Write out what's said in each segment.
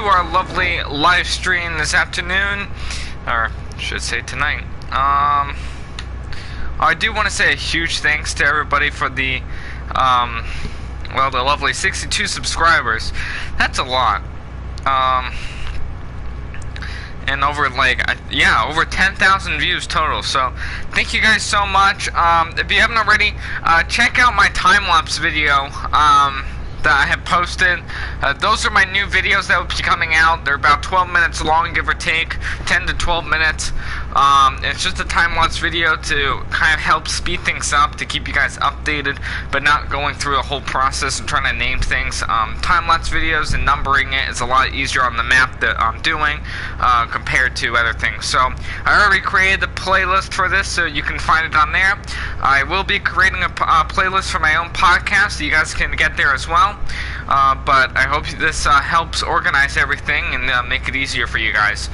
our lovely live stream this afternoon, or I should say tonight. I do want to say a huge thanks to everybody for the, well, the lovely 62 subscribers. That's a lot. And over over 10,000 views total. So thank you guys so much. If you haven't already, check out my time-lapse video that I have posted. Those are my new videos that will be coming out. They're about 12 minutes long, give or take, 10 to 12 minutes. It's just a time-lapse video to kind of help speed things up, to keep you guys updated, but not going through a whole process and trying to name things. Time-lapse videos and numbering it is a lot easier on the map that I'm doing compared to other things. So I already created the playlist for this, so you can find it on there. I will be creating a playlist for my own podcast, so you guys can get there as well. But I hope this helps organize everything and make it easier for you guys.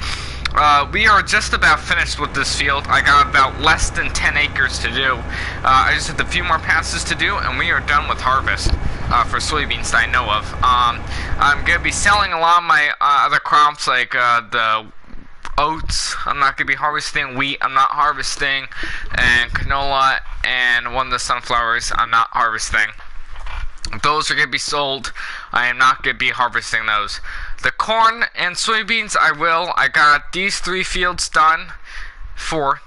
We are just about finished with this field. I got about less than 10 acres to do. I just have a few more passes to do, and we are done with harvest for soybeans that I know of. I'm going to be selling a lot of my other crops, like the oats. I'm not going to be harvesting wheat. I'm not harvesting, and canola, and one of the sunflowers I'm not harvesting. Those are going to be sold. I am not going to be harvesting those. The corn and soybeans I will. I got these 3 fields done. 5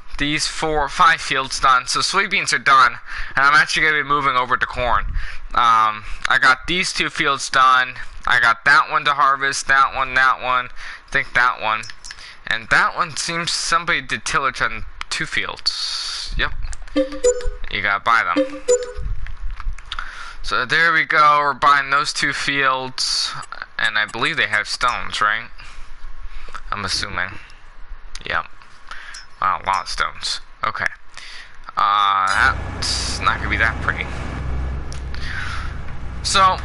fields done. So soybeans are done. And I'm actually going to be moving over to corn. I got these 2 fields done. I got that one to harvest. That one. I think that one. And that one seems somebody did tillage on 2 fields. Yep. You gotta buy them. So there we go, we're buying those 2 fields, and I believe they have stones, right? I'm assuming. Yep. Wow, a lot of stones. Okay. That's not gonna be that pretty. So,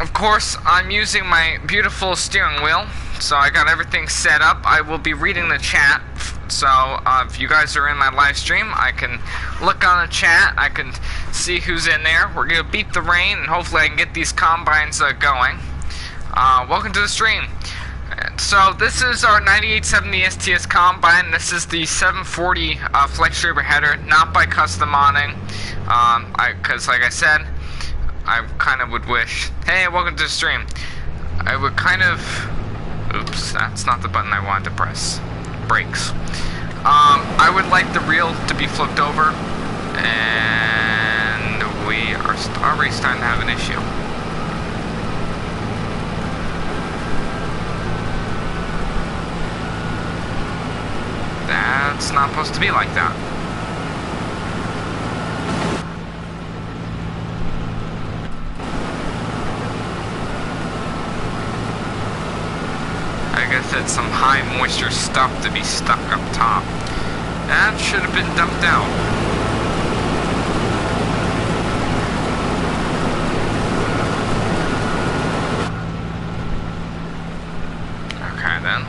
of course, I'm using my beautiful steering wheel, so I got everything set up. I will be reading the chat, so if you guys are in my live stream, I can look on the chat, I can see who's in there. We're gonna beat the rain, and hopefully I can get these combines going. Welcome to the stream. So this is our 9870 STS combine. This is the 740 flex draper header, not by custom modding, because like I said, I kind of would wish, hey, welcome to the stream. I would kind of, oops, that's not the button I wanted to press. Brakes. I would like the reel to be flipped over, and we are already starting to have an issue. That's not supposed to be like that. I guess it's some high moisture stuff to be stuck up top. That should have been dumped out. Okay then.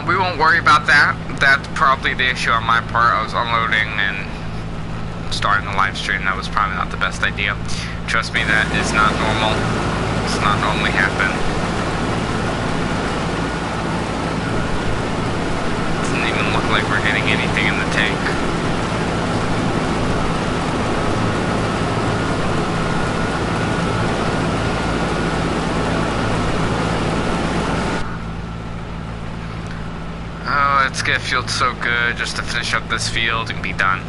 We won't worry about that. That's probably the issue on my part. I was unloading and starting the live stream. That was probably not the best idea. Trust me, that is not normal. It's not normally happen. Look like we're getting anything in the tank. Oh, let's get a field so good just to finish up this field and be done.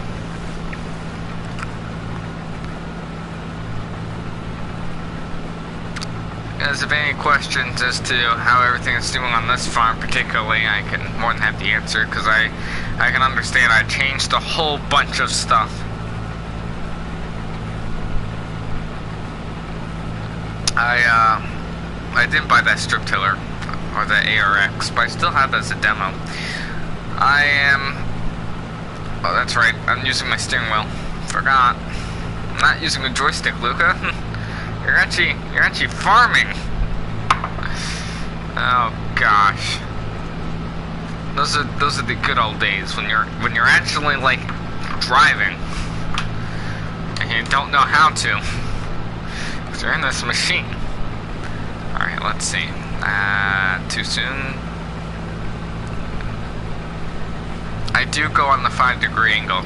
Guys, if any questions as to how everything is doing on this farm particularly, I can more than have the answer, because I can understand. I changed a whole bunch of stuff. I didn't buy that strip tiller or the ARX, but I still have it as a demo. Oh, that's right, I'm using my steering wheel. Forgot. I'm not using a joystick, Luca. You're actually farming. Oh gosh. Those are the good old days when you're actually like driving and you don't know how to. 'Cause you're in this machine. Alright, let's see. Too soon. I do go on the 5-degree angle.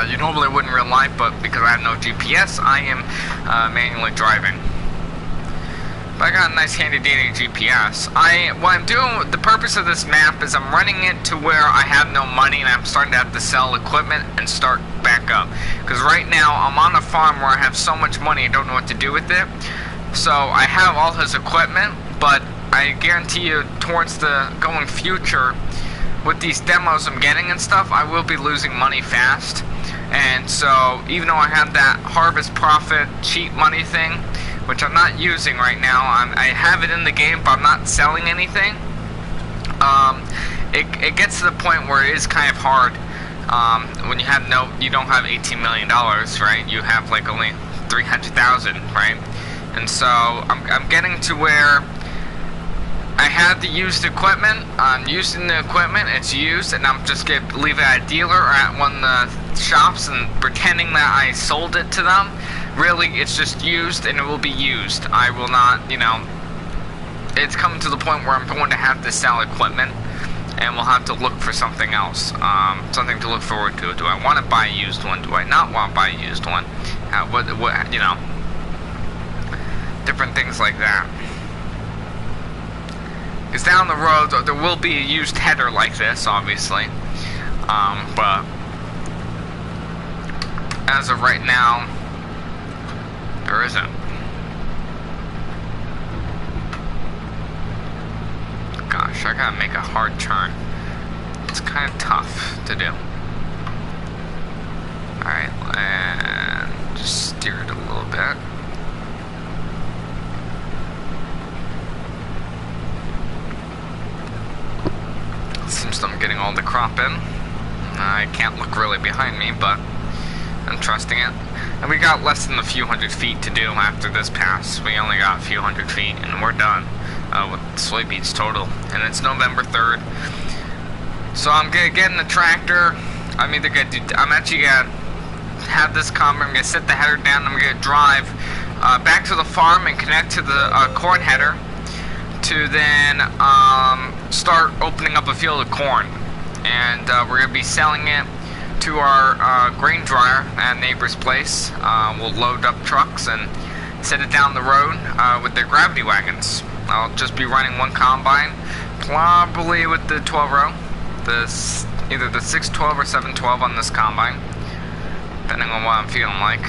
You normally wouldn't in real life, but because I have no GPS, I am manually driving. But I got a nice handy dandy GPS. What I'm doing, the purpose of this map is I'm running it to where I have no money and I'm starting to have to sell equipment and start back up. Because right now I'm on a farm where I have so much money I don't know what to do with it. So I have all his equipment, but I guarantee you towards the going future, with these demos I'm getting and stuff, I will be losing money fast. And so even though I have that harvest profit cheap money thing, which I'm not using right now, I have it in the game but I'm not selling anything, it gets to the point where it is kind of hard when you don't have $18 million, right? You have like only 300,000, right? And so I'm getting to where I have the used equipment. I'm using the equipment, it's used, and I'm just gonna leave it at a dealer or at one of the shops and pretending that I sold it to them. Really, it's just used and it will be used. I will not, it's coming to the point where I'm going to have to sell equipment and we'll have to look for something else, something to look forward to. Do I want to buy a used one? Do I not want to buy a used one? Different things like that. Because down the road, there will be a used header like this, obviously. But as of right now, there isn't. Gosh, I gotta make a hard turn. It's kind of tough to do. Alright, and just steer it a little bit. Seems I'm getting all the crop in. I can't look really behind me, but I'm trusting it. And we got less than a few hundred feet to do after this pass. We only got a few hundred feet and we're done with soybeans total. And it's November 3rd. So I'm gonna get in the tractor. I'm actually gonna have this come. I'm gonna set the header down. I'm gonna drive back to the farm and connect to the corn header to then start opening up a field of corn. And we're gonna be selling it to our grain dryer at a neighbor's place. We'll load up trucks and set it down the road with their gravity wagons. I'll just be running one combine, probably with the 12-row, either the 612 or 712 on this combine, depending on what I'm feeling like.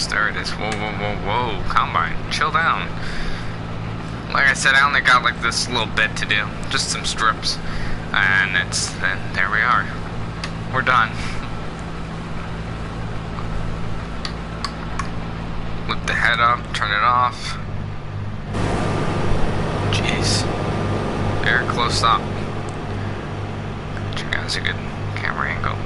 There it is. Whoa, whoa, whoa, whoa. Combine. Chill down. Like I said, I only got like this little bit to do. Just some strips. And there we are. We're done. Lift the head up, turn it off. Jeez. Very close up. Check out, that's a good camera angle.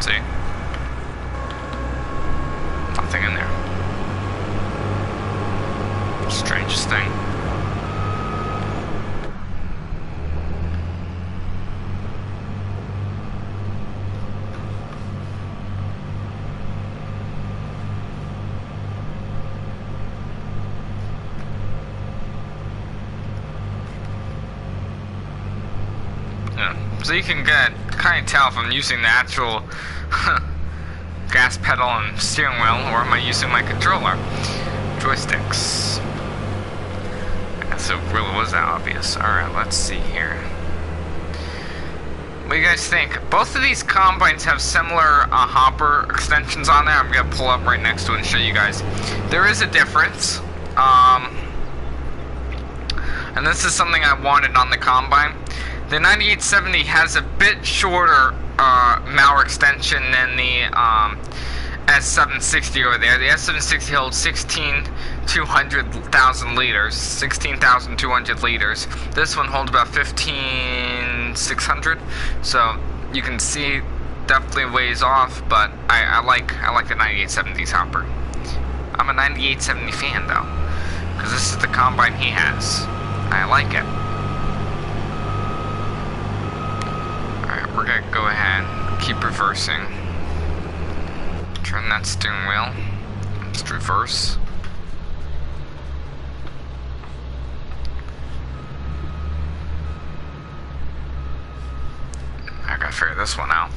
See? Nothing in there. Strangest thing. Yeah. So you can kind of tell if I'm using the actual gas pedal and steering wheel, or am I using my controller? Joysticks. I guess it really was that obvious. Alright, let's see here. What do you guys think? Both of these combines have similar hopper extensions on there. I'm gonna pull up right next to it and show you guys. There is a difference. And this is something I wanted on the combine. The 9870 has a bit shorter mower extension than the S760 over there. The S760 holds 16,200 liters, 16,200 liters. This one holds about 15,600. So you can see definitely ways off, but I like the 9870's hopper. I'm a 9870 fan though, because this is the combine he has. I like it. Alright, we're gonna go ahead, keep reversing. Turn that steering wheel. Let's reverse. I gotta figure this one out.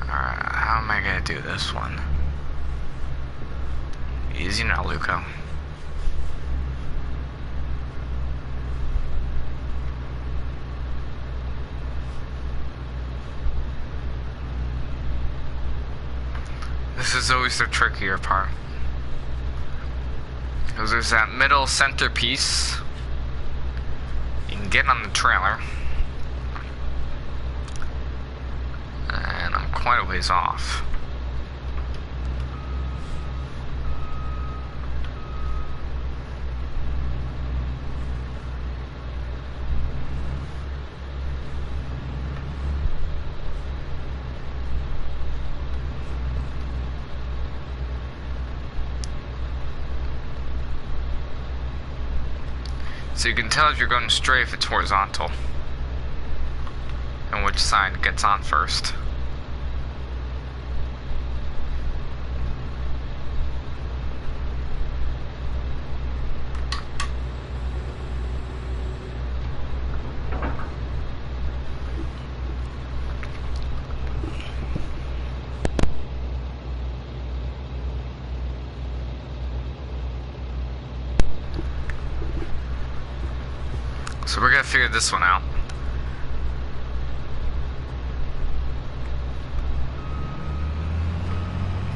Alright, how am I gonna do this one? Easy now, Luca. This is always the trickier part. Because there's that middle centerpiece. You can get on the trailer. And I'm quite a ways off. So you can tell if you're going straight if it's horizontal. And which side gets on first. So we're gonna figure this one out.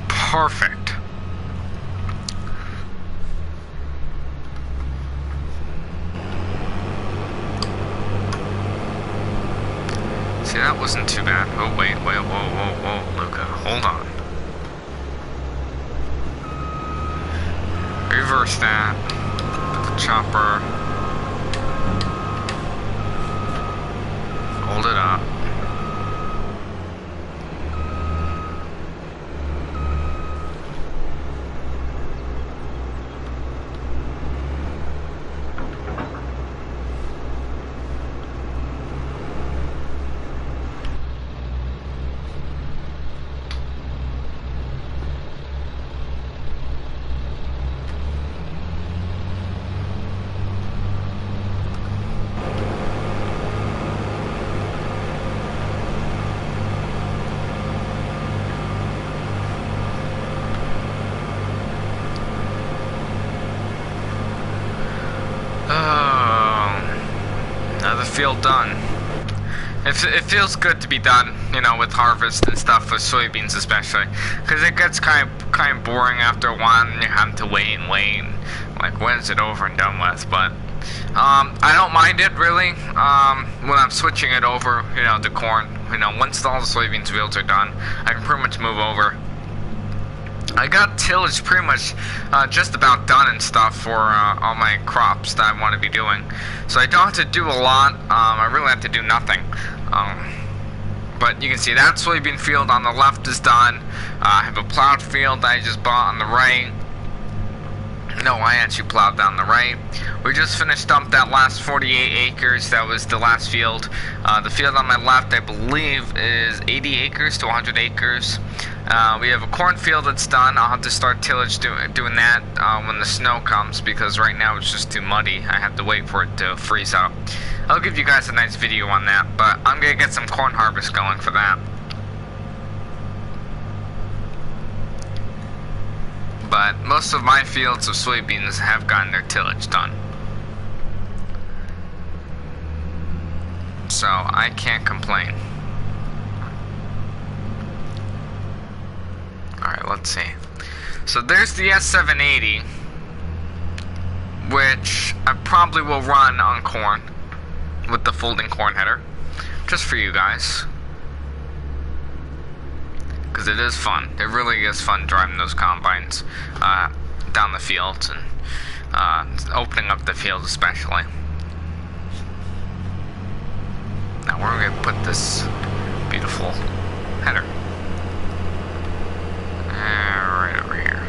Perfect. See, that wasn't too bad. Oh, wait, whoa, Luca, hold on. Reverse that. Put the chopper. Hold it up. Field done. It feels good to be done, you know, with harvest and stuff, with soybeans especially, because it gets kind of boring after a while, and you have to wait and wait, and, like, when is it over and done with? But I don't mind it really when I'm switching it over, you know, to corn. You know, once all the soybeans fields are done, I can pretty much move over. I got tillage pretty much just about done and stuff for all my crops that I want to be doing. So I don't have to do a lot. I really have to do nothing. But you can see that soybean field on the left is done. I have a plowed field that I just bought on the right. No, I actually plowed down the right. We just finished up that last 48 acres. That was the last field. The field on my left, I believe, is 80 acres to 100 acres. We have a cornfield that's done. I'll have to start tillage doing that when the snow comes, because right now it's just too muddy. I have to wait for it to freeze up. I'll give you guys a nice video on that, but I'm going to get some corn harvest going for that. but most of my fields of soybeans have gotten their tillage done. So I can't complain. Alright, let's see. So there's the S780, which I probably will run on corn with the folding corn header, just for you guys. Because it is fun. It really is fun driving those combines down the fields and opening up the field especially. Now where are we going to put this beautiful header? Right over here.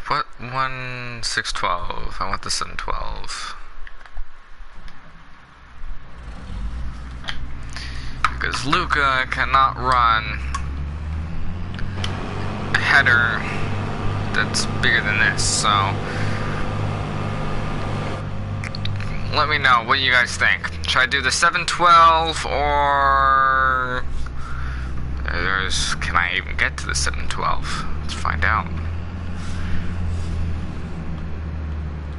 What? 1.612. I want the 712. Because Luca cannot run a header that's bigger than this, so let me know what you guys think. Should I do the 712 or can I even get to the 712? Let's find out.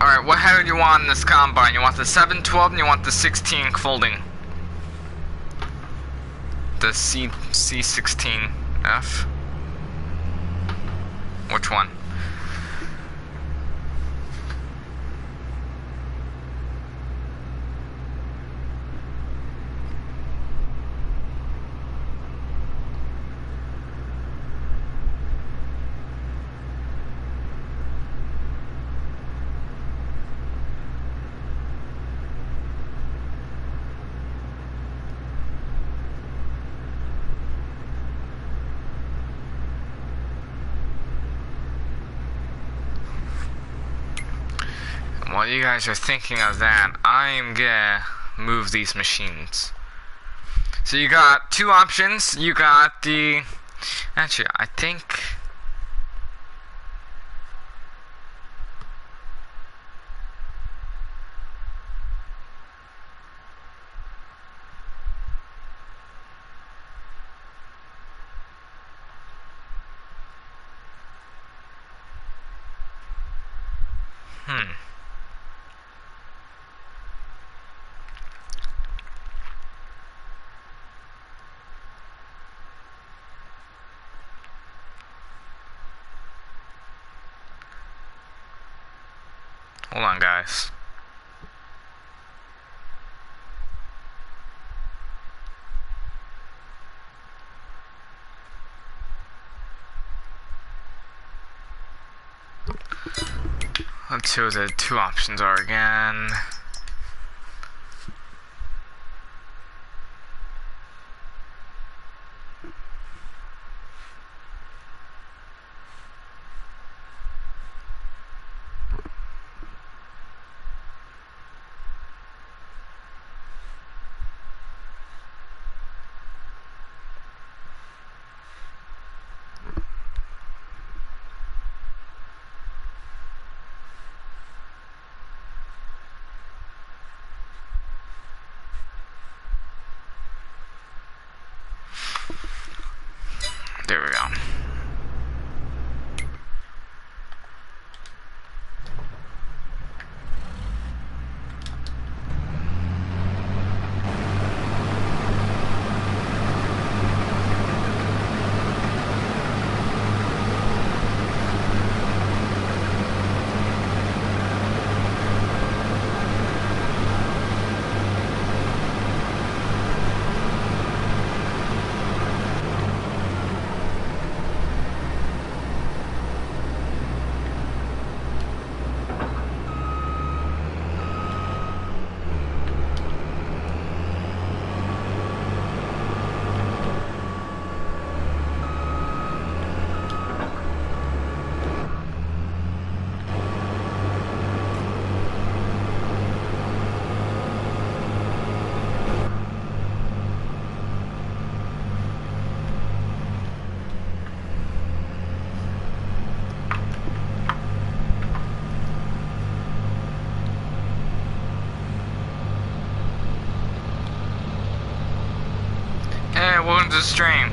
Alright, what header do you want in this combine? You want the 712 and you want the 16 folding? The C16F? Which one? While you guys are thinking of that, I'm gonna move these machines. So you got two options. You got the... Actually, I think... Hold on, guys. Let's see what the two options are again. There we go. welcome to the stream.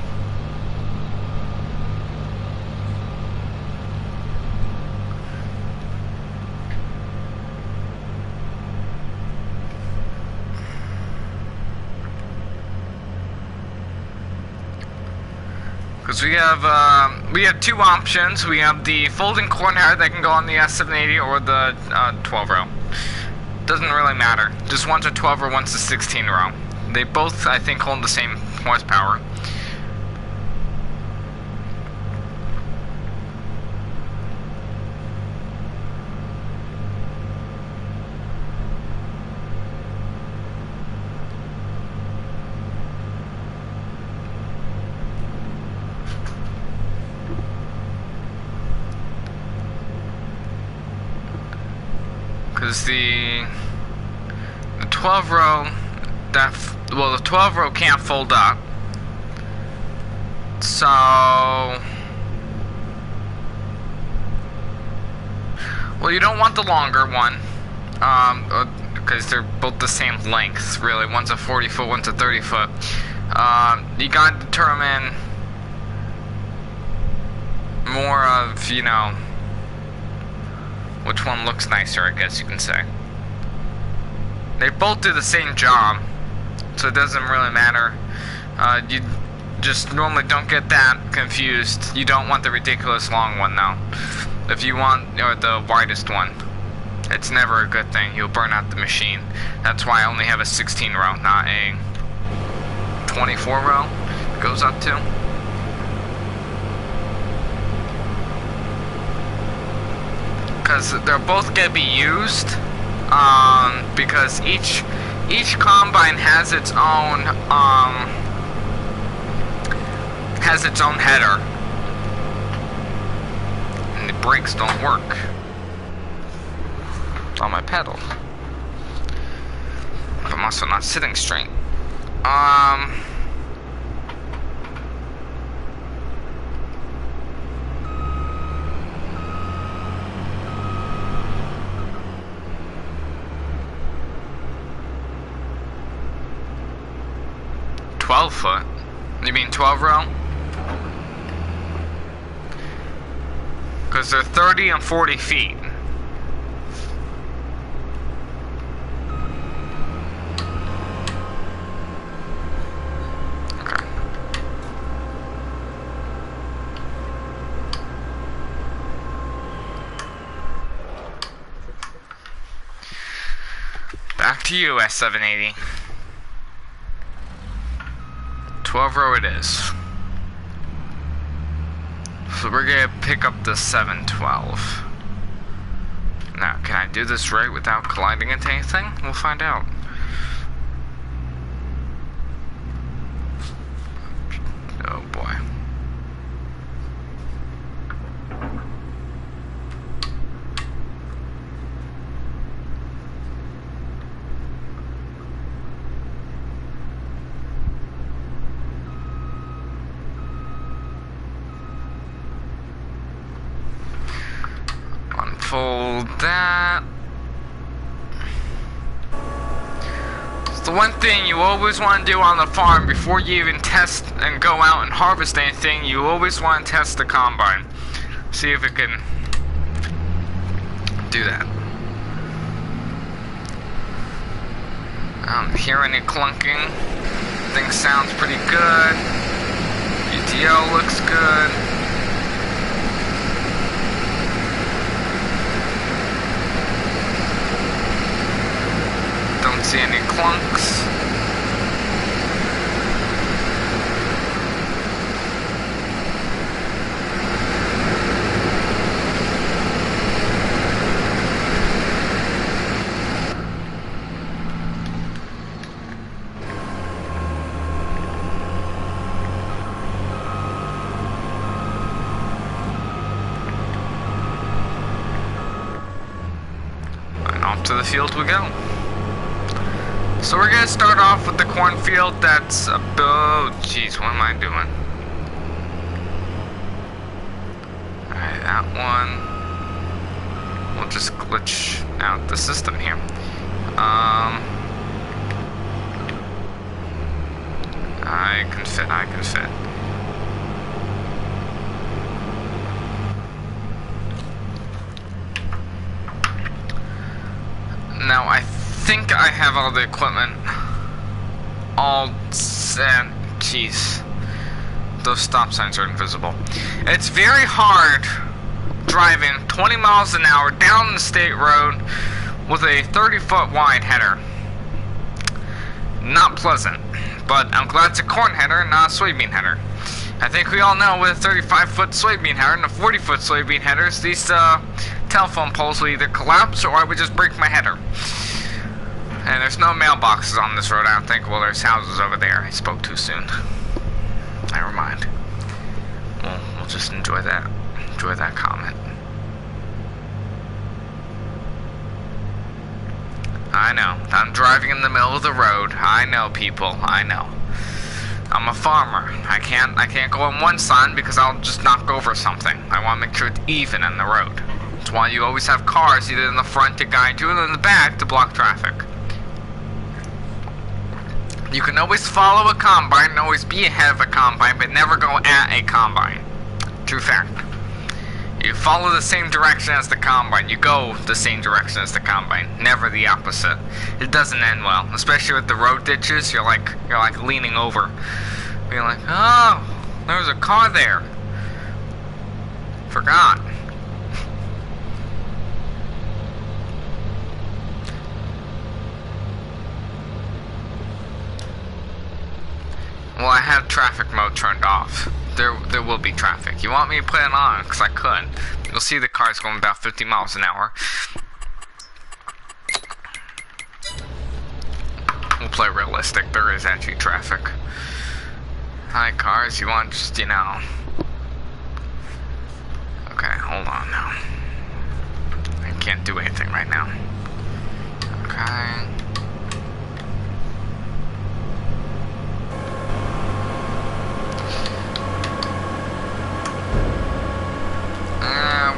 Because we have two options. We have the folding corn head that can go on the S780 or the 12 row. Doesn't really matter. Just one's a 12 row, one's a 16 row. They both, I think, hold the same horsepower. Because the 12 row, the 12 row can't fold up. So well, you don't want the longer one, because they're both the same length, really. One's a 40 foot, one's a 30 foot. You gotta determine more of, you know, which one looks nicer, I guess you can say. They both do the same job, so it doesn't really matter. You just normally don't get that confused. You don't want the ridiculous long one, though. If you want the widest one, it's never a good thing. You'll burn out the machine. That's why I only have a 16 row, not a 24 row it goes up to. Because they're both gonna be used, because each combine has its own header, and the brakes don't work on my pedal. I'm also not sitting straight. 12 foot? You mean 12 row? Because they're 30 and 40 feet. Okay. Back to you, S780. 12 row it is. So we're gonna pick up the 712. Now, can I do this right without colliding into anything? We'll find out. Oh boy. Unfold that. It's the one thing you always want to do on the farm before you even test and go out and harvest anything. You always want to test the combine. See if it can do that. I don't hear any clunking. Thing sounds pretty good. UTL looks good. Don't see any clunks. And off to the field we go. So we're gonna start off with the cornfield that's oh jeez, what am I doing? Alright, that one. We'll just glitch out the system here. Alright. I can fit, I can fit. Now, I think I have all the equipment all set. Jeez. Those stop signs are invisible. It's very hard driving 20 miles an hour down the state road with a 30-foot wide header. Not pleasant, but I'm glad it's a corn header and not a soybean header. I think we all know with a 35-foot soybean header and a 40-foot soybean headers, these telephone poles will either collapse or I would just break my header. And there's no mailboxes on this road, I don't think. Well, there's houses over there. I spoke too soon. Never mind. We'll just enjoy that. Enjoy that comment. I know. I'm driving in the middle of the road. I know, people. I know. I'm a farmer. I can't go on one side because I'll just knock over something. I want to make sure it's even in the road. That's why you always have cars either in the front to guide you or in the back to block traffic. You can always follow a combine and always be ahead of a combine, but never go at a combine. True fact. You follow the same direction as the combine. You go the same direction as the combine, never the opposite. It doesn't end well, especially with the road ditches. You're like leaning over. You're like, oh, there was a car there. Forgot. Well, I have traffic mode turned off. There will be traffic. You want me to put it on? Because I could. You'll see the cars going about 50 miles an hour. We'll play realistic. There is actually traffic. Hi, cars. You want just, you know... Okay, hold on now. I can't do anything right now. Okay...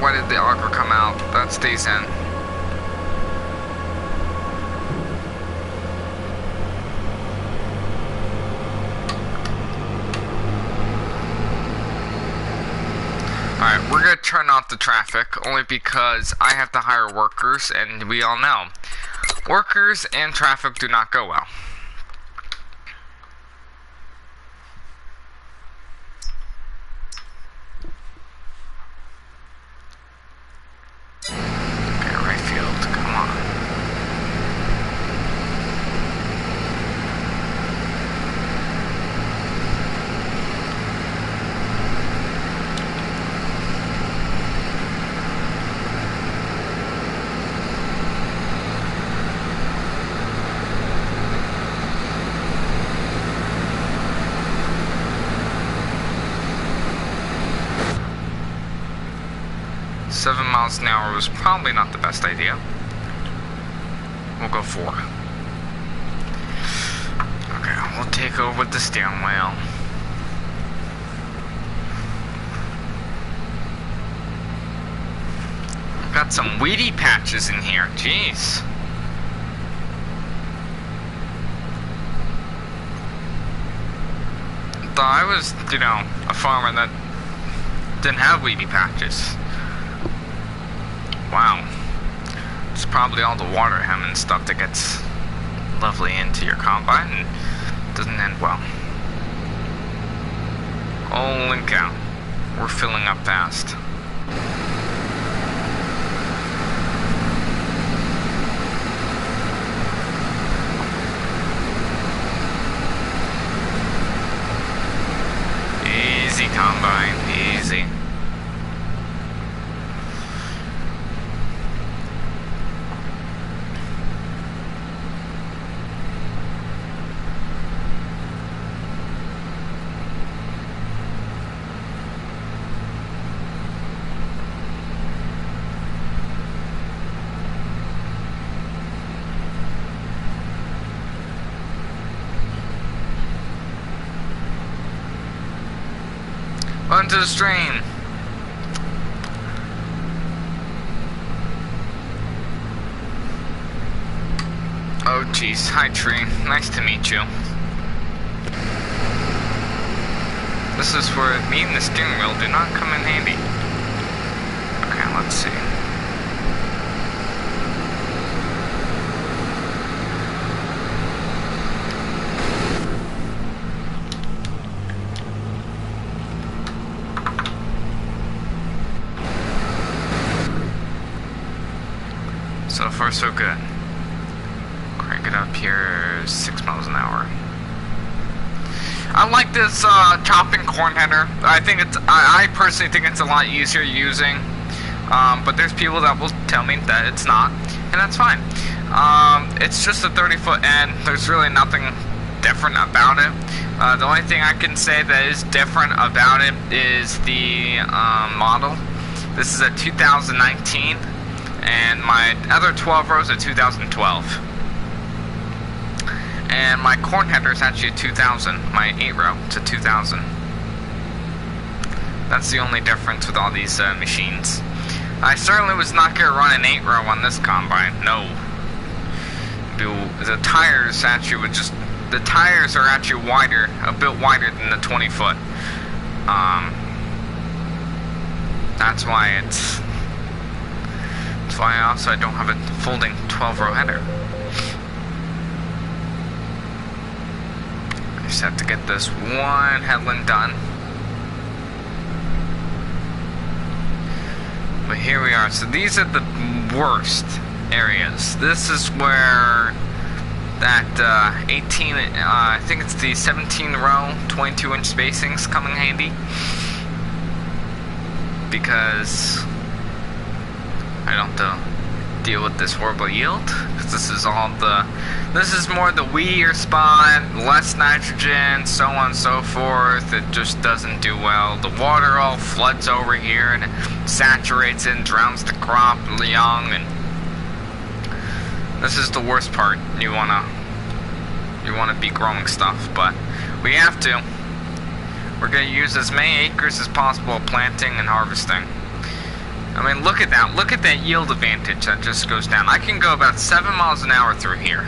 why did the auger come out? That stays in. Alright, we're gonna turn off the traffic only because I have to hire workers, and we all know workers and traffic do not go well. $7 miles an hour was probably not the best idea. We'll go 4. Okay, we'll take over with the steering wheel. Got some weedy patches in here, jeez. Thought I was, you know, a farmer that didn't have weedy patches. Wow. It's probably all the water hem and stuff that gets lovely into your combine and doesn't end well. Holy cow. We're filling up fast. Easy, combine. Easy. Onto the stream. Oh jeez, hi tree, nice to meet you. This is where me and the steering wheel do not come in handy. Okay, let's see. So far, so good. Crank it up here, 6 miles an hour. I like this chopping corn header. I think it's. I personally think it's a lot easier using. But there's people that will tell me that it's not, and that's fine. It's just a 30-foot end. There's really nothing different about it. The only thing I can say that is different about it is the model. This is a 2019. And my other 12 rows are 2012. And my corn header is actually a 2000. My 8 row to 2000. That's the only difference with all these machines. I certainly was not going to run an 8 row on this combine. No. The tires actually would just. The tires are actually wider, a bit wider than the 20-foot. That's why it's. That's why I don't have a folding 12-row header. I just have to get this one headland done. But here we are. So these are the worst areas. This is where that 18, I think it's the 17-row, 22-inch spacings come in handy. Because I don't have to deal with this horrible yield, because this is more the weedier spot, less nitrogen, so on and so forth. It just doesn't do well. The water all floods over here and it saturates it and drowns the crop young, and this is the worst part. You wanna be growing stuff, but we have to. We're gonna use as many acres as possible planting and harvesting. I mean, look at that. Look at that yield advantage that just goes down. I can go about 7 miles an hour through here.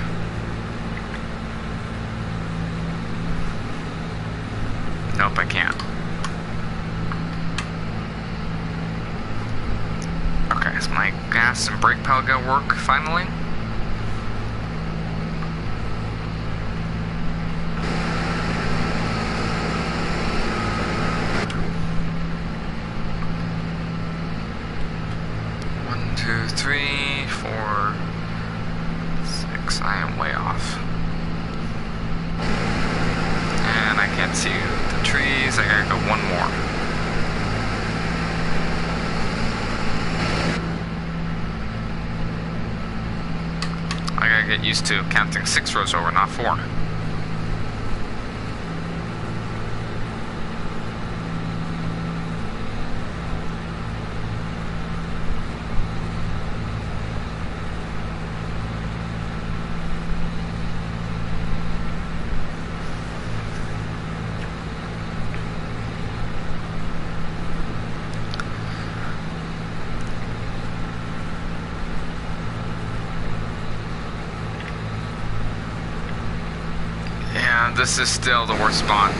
Nope, I can't. Okay, is my gas and brake pedal gonna work finally? I am way off. And I can't see the trees. I gotta go one more. I gotta get used to counting 6 rows over, not 4. This is still the worst spot.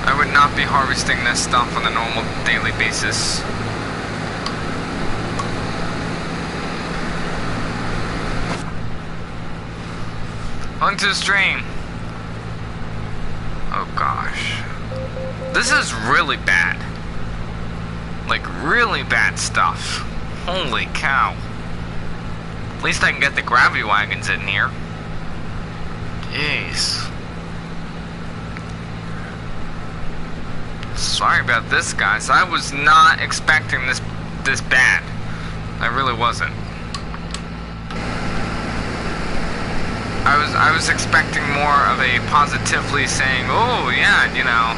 I would not be harvesting this stuff on a normal daily basis. Onto the stream. Oh gosh. This is really bad. Like really bad stuff. Holy cow. At least I can get the gravity wagons in here. Jeez. Sorry about this, guys. I was not expecting this bad. I really wasn't. I was expecting more of a positively saying, "Oh yeah, you know,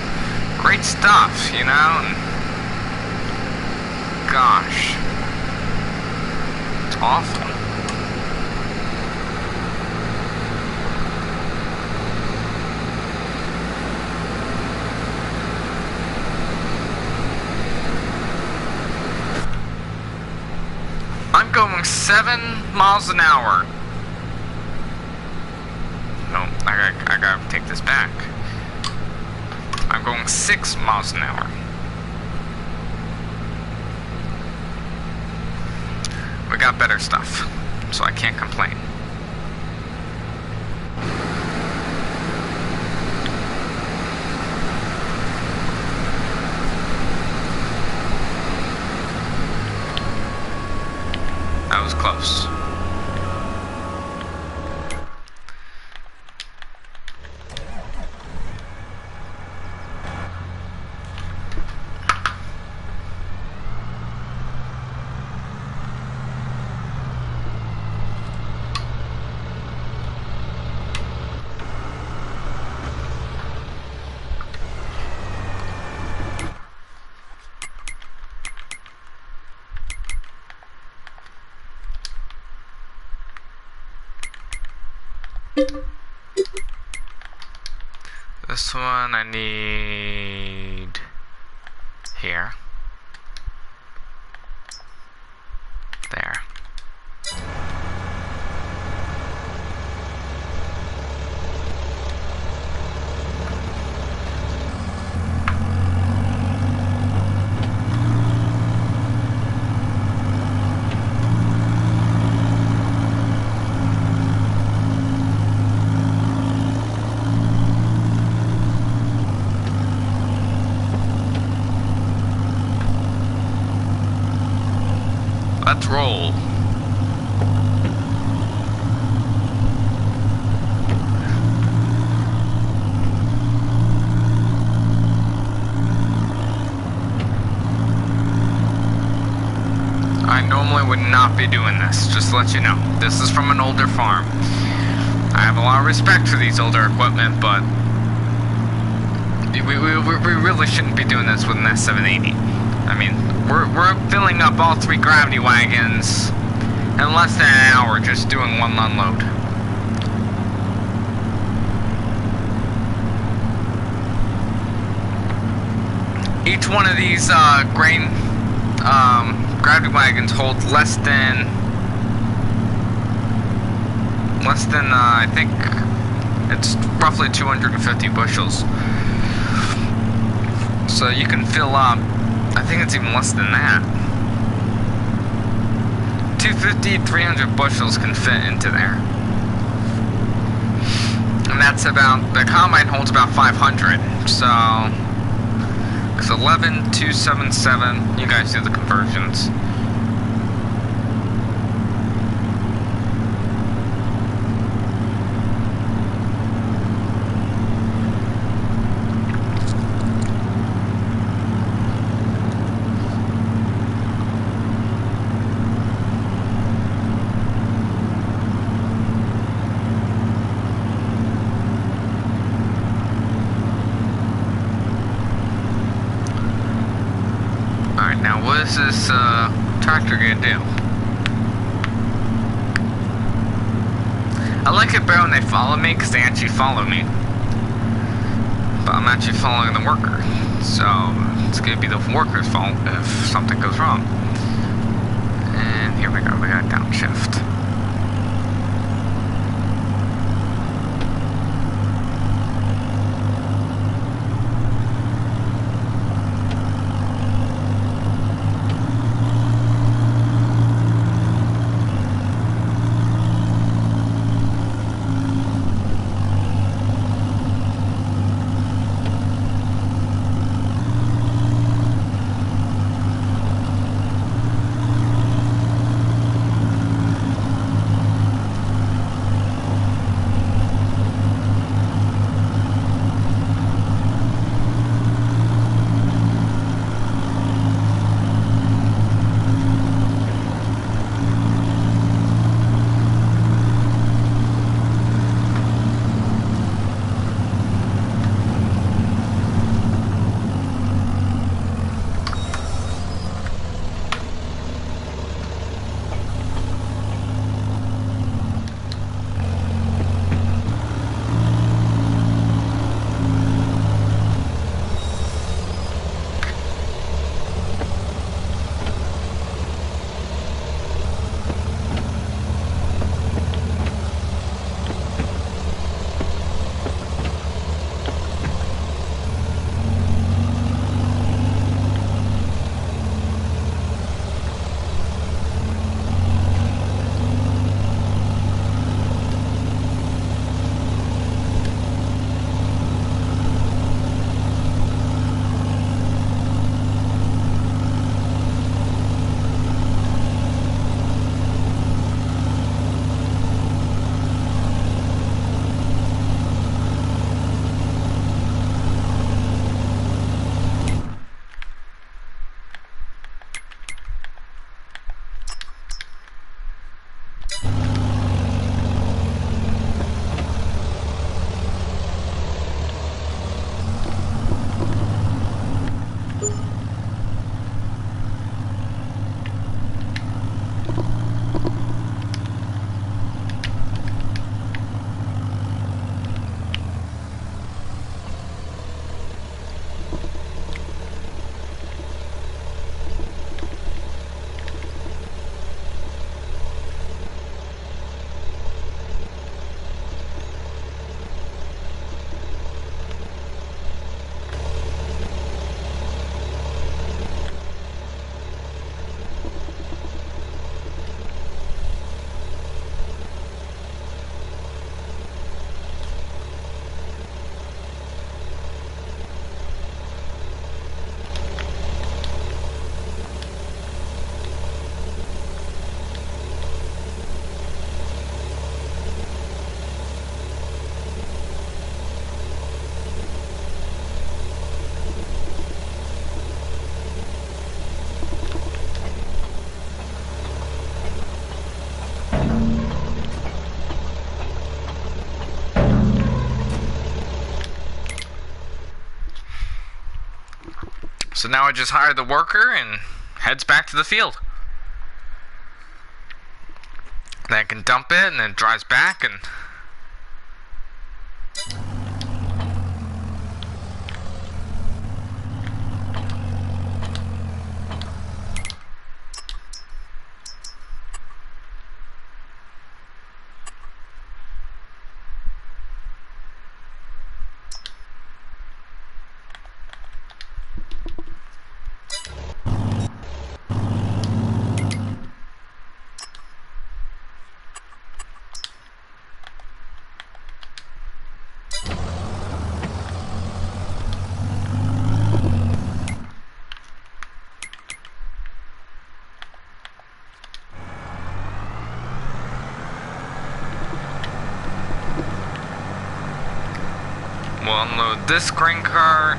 great stuff," you know. And gosh, it's awful. I'm going 7 miles an hour. No, I gotta take this back. I'm going 6 miles an hour. We got better stuff, so I can't complain. That was close. This one I need here. There. Let's roll. I normally would not be doing this, just to let you know. This is from an older farm. I have a lot of respect for these older equipment, but we really shouldn't be doing this with an S780. I mean, we're filling up all 3 gravity wagons in less than an hour just doing one unload. Each one of these grain gravity wagons holds less than I think it's roughly 250 bushels. So you can fill up, I think it's even less than that. 250, 300 bushels can fit into there. And that's about, the combine holds about 500. So it's 11,277. You guys do the conversions. Now what is this tractor gonna do? I like it better when they follow me because they actually follow me. But I'm actually following the worker. So it's gonna be the worker's fault if something goes wrong. And here we go, we got downshift. So now I just hire the worker and heads back to the field. Then I can dump it and then it drives back and... We'll unload this grain cart.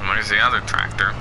Where's the other tractor?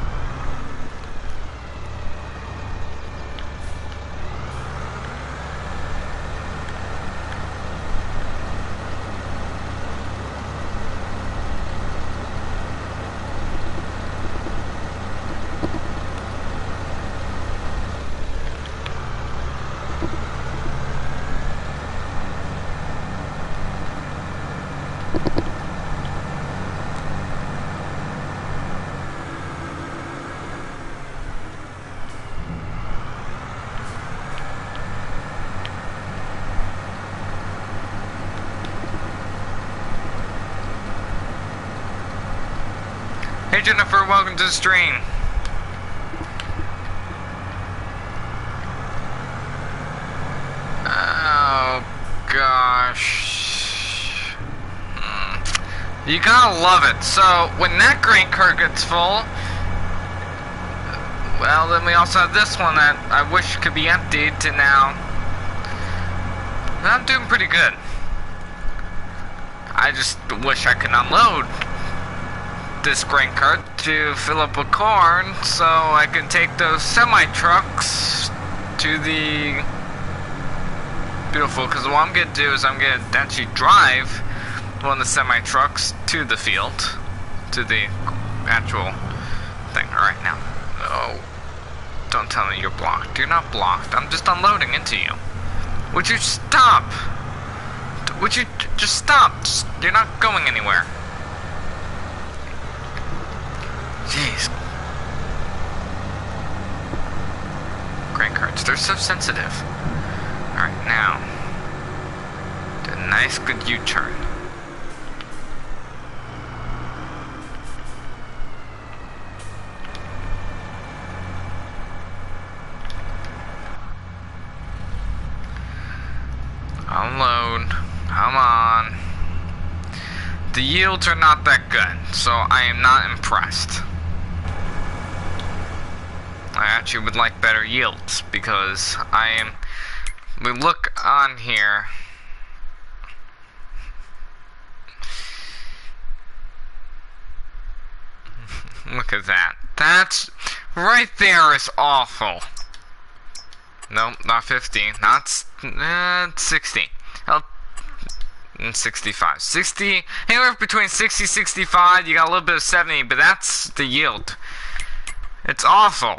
Hey Jennifer, welcome to the stream. Oh gosh. You gotta love it. So when that grain cart gets full, well then we also have this one that I wish could be emptied to now. I'm doing pretty good. I just wish I could unload this grain cart to fill up with corn so I can take those semi-trucks to the beautiful, because what I'm gonna do is I'm gonna actually drive one of the semi-trucks to the field, to the actual thing. Alright, now, oh, don't tell me you're blocked. You're not blocked. I'm just unloading into you. Would you stop? Would you just stop? You're not going anywhere. Jeez. Grain carts, they're so sensitive. Alright, now. Do a nice good U-turn. Unload. Come on. The yields are not that good, so I am not impressed. I actually would like better yields because we look on here. Look at that. That's right there is awful. No, not 50, not 60. 65. 60, anywhere between 60 65, you got a little bit of 70, but that's the yield. It's awful.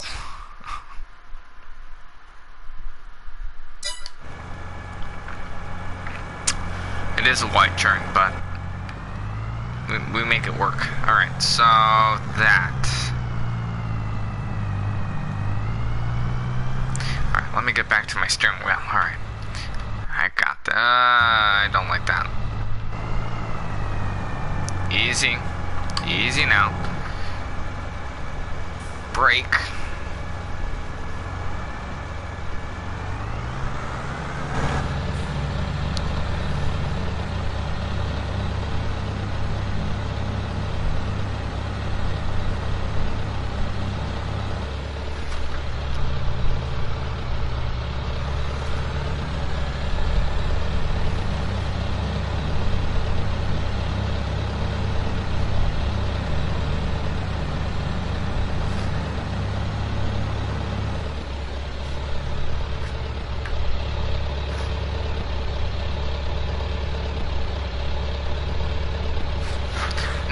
It is a white churn, but we make it work. Alright, so that. Alright, let me get back to my steering wheel. Alright. I got that. I don't like that. Easy. Easy now. Brake.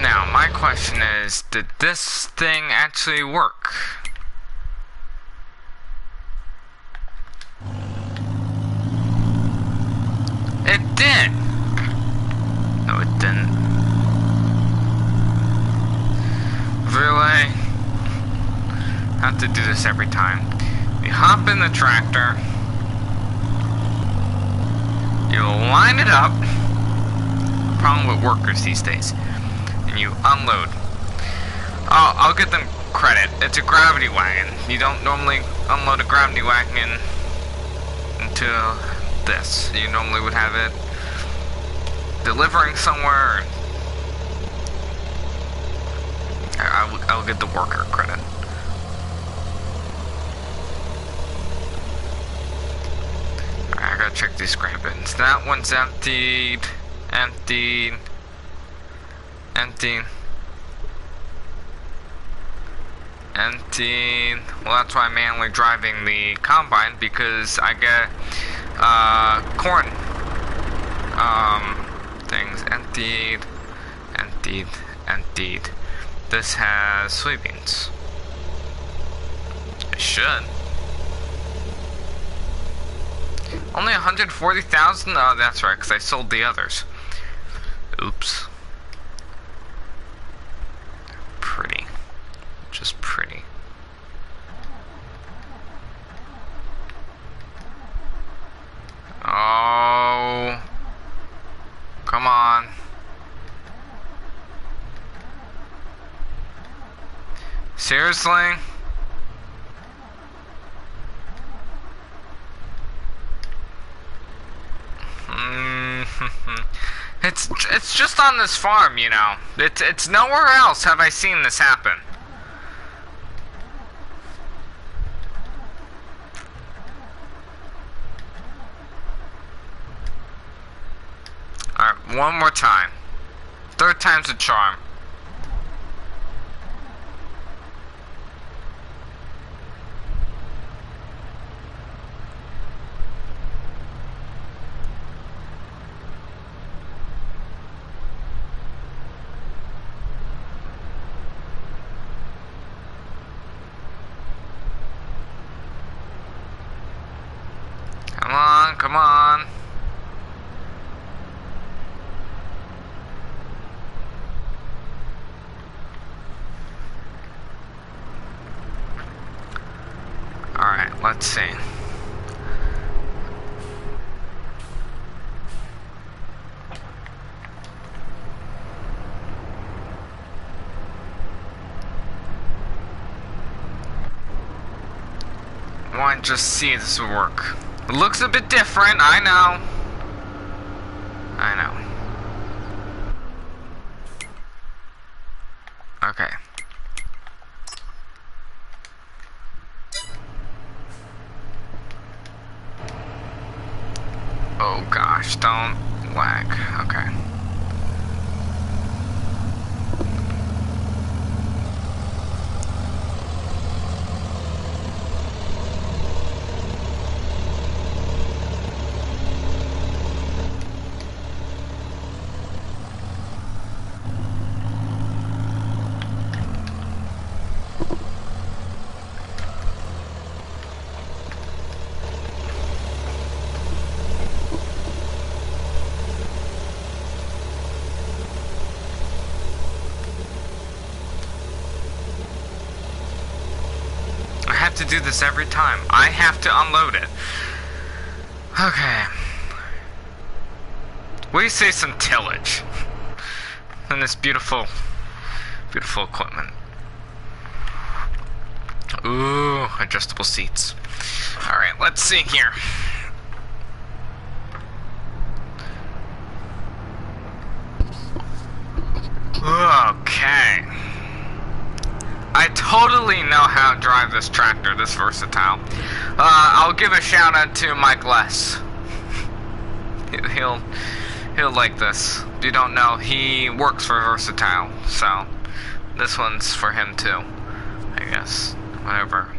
Now, my question is, did this thing actually work? It did! No, it didn't. Really? Have to do this every time. You hop in the tractor. You line it up. Problem with workers these days. And you unload. I'll give them credit. It's a gravity wagon. You don't normally unload a gravity wagon into this. You normally would have it delivering somewhere. I'll give the worker credit. Alright, I gotta check these scrap bins. That one's emptied. Emptied. Empty. Empty. Well, that's why I'm manually driving the combine, because I get corn things. Emptied. Emptied. Emptied. This has soybeans. It should. Only 140,000? Oh, that's right, because I sold the others. Oops. Pretty. Just pretty. Oh. Come on. Seriously? It's just on this farm, you know. It's nowhere else have I seen this happen. Alright, one more time. Third time's a charm. Come on, come on. Alright, let's see. Why don't just see this work? It looks a bit different, I know. I know. Okay. Oh gosh, don't lag. Okay. to do this every time. I have to unload it. Okay. What do you say some tillage? And this beautiful, beautiful equipment. Ooh, adjustable seats. Alright, let's see here. Okay. I totally know how to drive this tractor, this Versatile. I'll give a shout out to Mike Less. He'll like this. If you don't know, he works for Versatile, so this one's for him too, I guess. Whatever.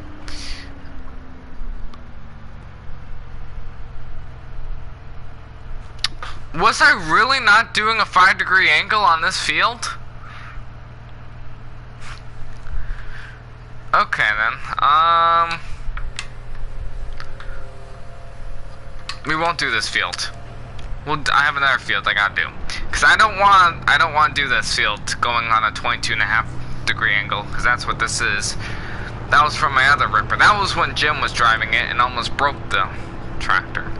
Was I really not doing a 5-degree angle on this field? Okay then, we won't do this field. Well, I have another field I gotta do. Cause I don't want to do this field going on a 22.5-degree angle, cause that's what this is. That was from my other Ripper. That was when Jim was driving it and almost broke the tractor.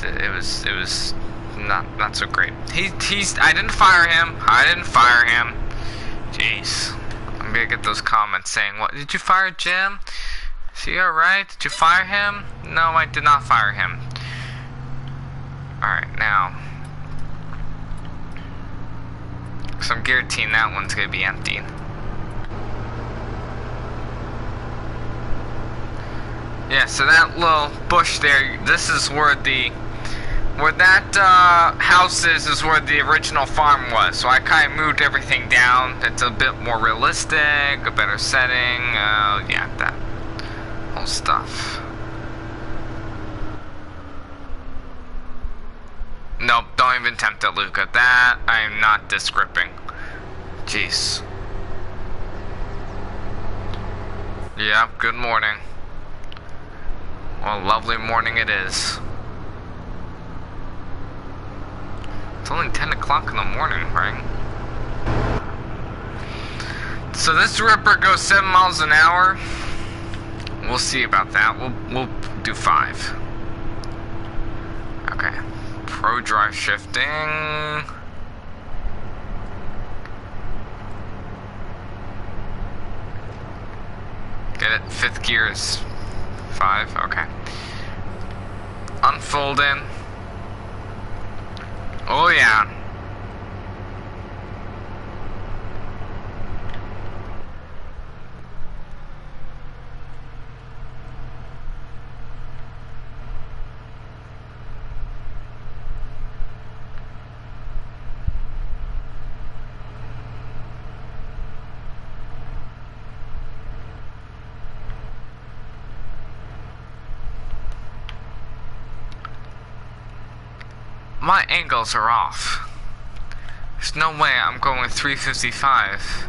It was not so great. I didn't fire him. Jeez. I'm gonna get those comments saying, what, did you fire Jim? Is he alright? Did you fire him? No, I did not fire him. Alright, now. So I'm guaranteeing that one's gonna be empty. Yeah, so that little bush there, this is where that house is where the original farm was. So I kind of moved everything down. It's a bit more realistic, a better setting. Yeah, that whole stuff. Nope, don't even attempt it, Luca. That I am not disc gripping. Jeez. Yeah, good morning. Well, lovely morning it is. It's only 10 o'clock in the morning, right? So this Ripper goes 7 miles an hour. We'll see about that. We'll do 5. Okay. Pro drive shifting. Get it? 5th gear is 5. Okay. Unfolding. Oh yeah. My angles are off. There's no way I'm going 355.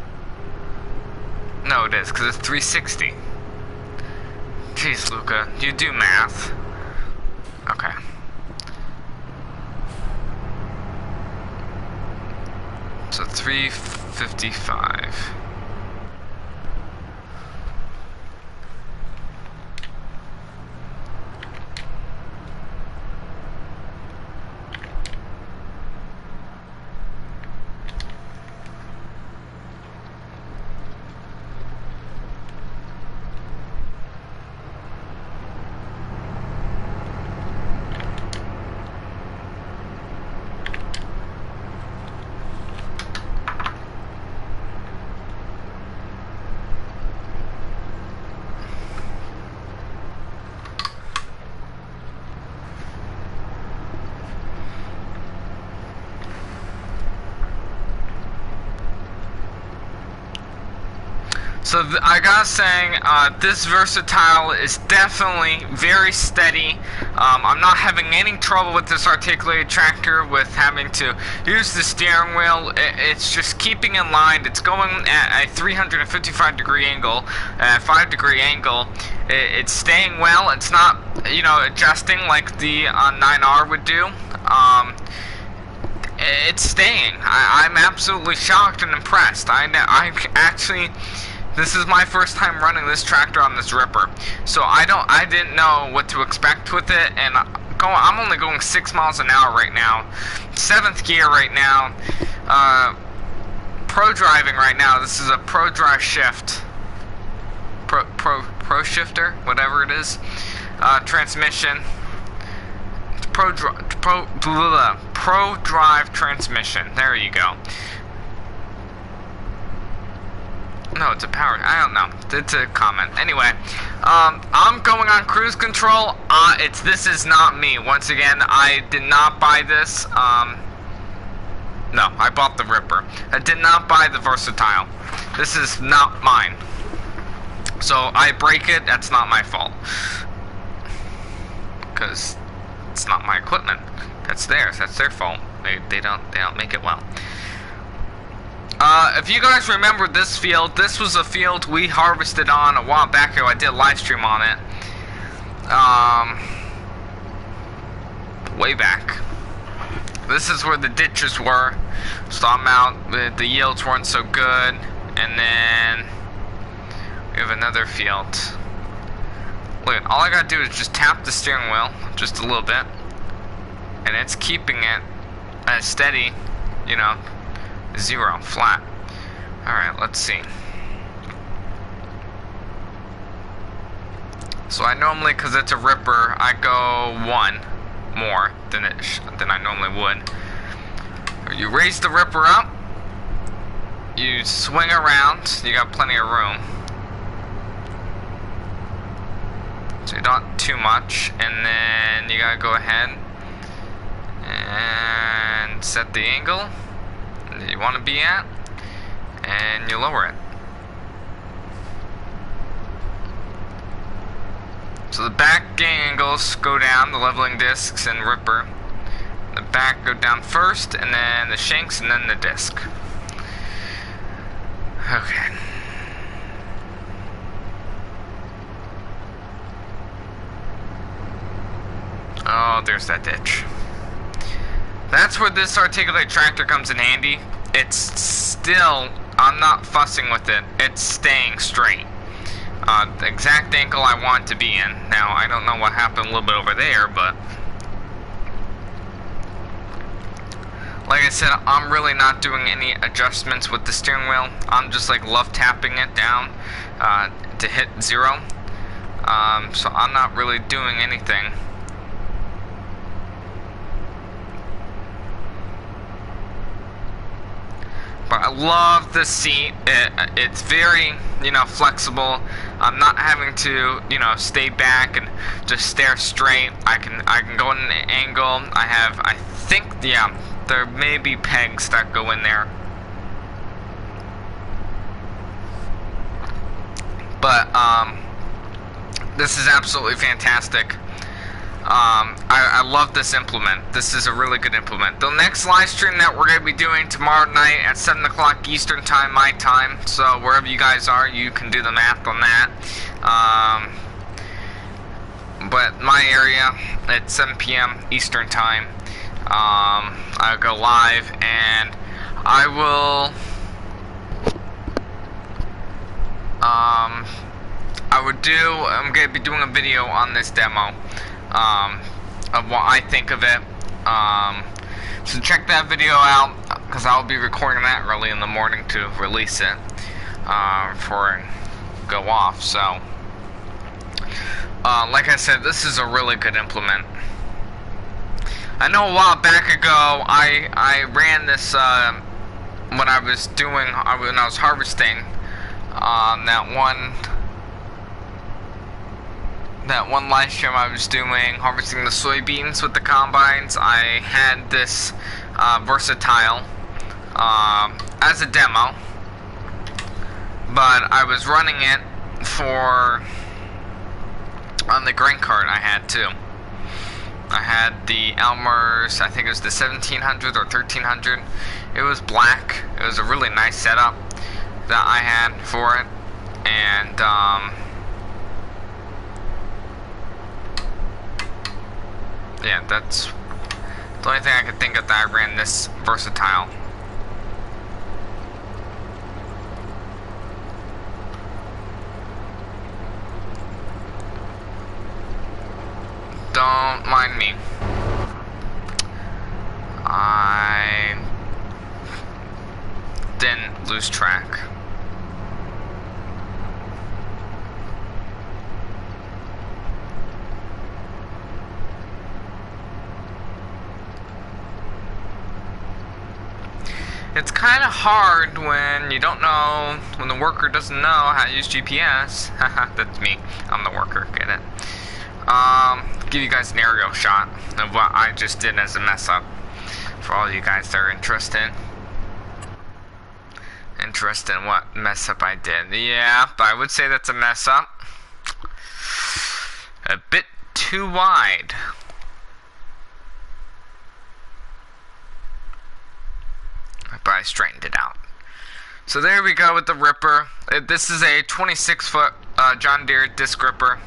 No, it is, because it's 360. Jeez, Luca, you do math. Okay. So 355. So I gotta say, this Versatile is definitely very steady. I'm not having any trouble with this articulated tractor with having to use the steering wheel. It's just keeping in line. It's going at a 355-degree angle, a 5-degree angle. It's staying well. It's not, you know, adjusting like the 9R would do. It's staying. I'm absolutely shocked and impressed. I actually This is my first time running this tractor on this Ripper, so I didn't know what to expect with it, and I'm only going 6 miles an hour right now, 7th gear right now, pro driving right now. This is a pro drive shift, pro shifter, whatever it is, transmission, pro drive transmission. There you go. No, it's a power. I don't know. It's a comment. Anyway, I'm going on cruise control. This is not me. Once again, I did not buy this. No, I bought the Ripper. I did not buy the Versatile. This is not mine. So I break it. That's not my fault. Because it's not my equipment. That's theirs. That's their fault. They don't make it well. If you guys remember this field, this was a field we harvested on a while back ago. I did a live stream on it. Way back. This is where the ditches were. So I'm out, the yields weren't so good. And then we have another field. Look, all I gotta do is just tap the steering wheel just a little bit. And it's keeping it steady, you know. 0, flat. Alright, let's see. So I normally, because it's a Ripper, I go 1 more than I normally would. You raise the Ripper up, you swing around, you got plenty of room. So not too much, and then you gotta go ahead and set the angle that you want to be at, and you lower it. So the back angles go down, the leveling discs and Ripper. The back go down first, and then the shanks, and then the disc. Okay. Oh, there's that ditch. That's where this articulate tractor comes in handy. It's still, I'm not fussing with it. It's staying straight. The exact angle I want to be in. Now, I don't know what happened a little bit over there, but like I said, I'm really not doing any adjustments with the steering wheel. I'm just like love tapping it down to hit 0. So I'm not really doing anything. But I love the seat. It's very, you know, flexible. I'm not having to, you know, stay back and just stare straight. I can go in an angle. I think, yeah, there may be pegs that go in there. But this is absolutely fantastic. I love this implement. This is a really good implement. The next live stream that we're going to be doing tomorrow night at 7 o'clock Eastern time, my time. So wherever you guys are, you can do the math on that. But my area, at 7 p.m. Eastern time, I'll go live, and I'm going to be doing a video on this demo. Of what I think of it. So check that video out, because I'll be recording that early in the morning to release it before I go off. So like I said, this is a really good implement. I know a while back ago I ran this when I was harvesting that one live stream I was doing, harvesting the soybeans with the combines. I had this Versatile as a demo, but I was running it on the grain cart I had too. I had the Elmer's, I think it was the 1700 or 1300. It was black. It was a really nice setup that I had for it, and yeah, that's the only thing I could think of that I ran this Versatile. don't mind me. I didn't lose track. It's kind of hard when you don't know, when the worker doesn't know how to use GPS. Haha, that's me. I'm the worker, get it? Give you guys an aerial shot of what I just did as a mess up for all you guys that are interested. Interested in what mess up I did. Yeah, but I would say that's a mess up. A bit too wide. But I straightened it out. So there we go with the ripper. This is a 26-foot John Deere disc ripper.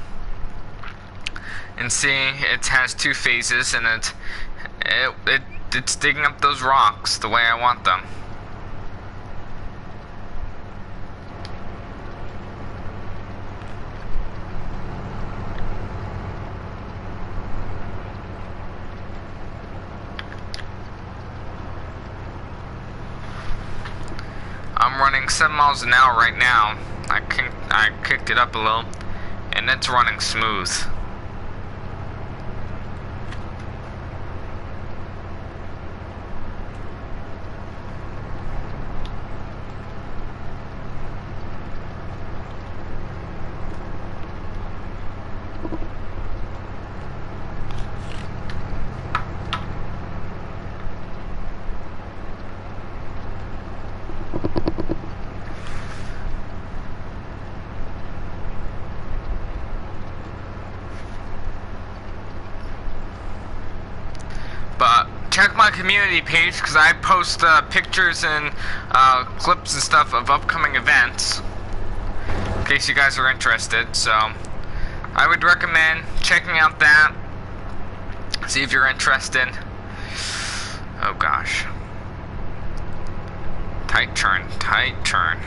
And see, it has two phases, and it's digging up those rocks the way I want them. I'm running 7 miles an hour right now. I kicked it up a little, and it's running smooth. But check my community page because I post pictures and clips and stuff of upcoming events in case you guys are interested. So I would recommend checking out that. See if you're interested. Oh gosh. Tight turn, tight turn.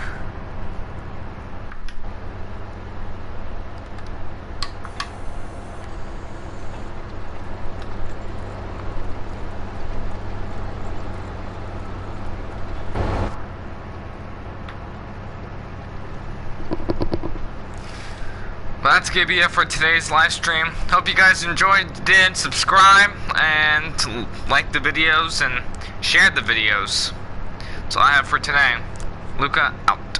Well, that's gonna be it for today's live stream. Hope you guys enjoyed, did subscribe, and like the videos, and share the videos. That's all I have for today. Luca, out.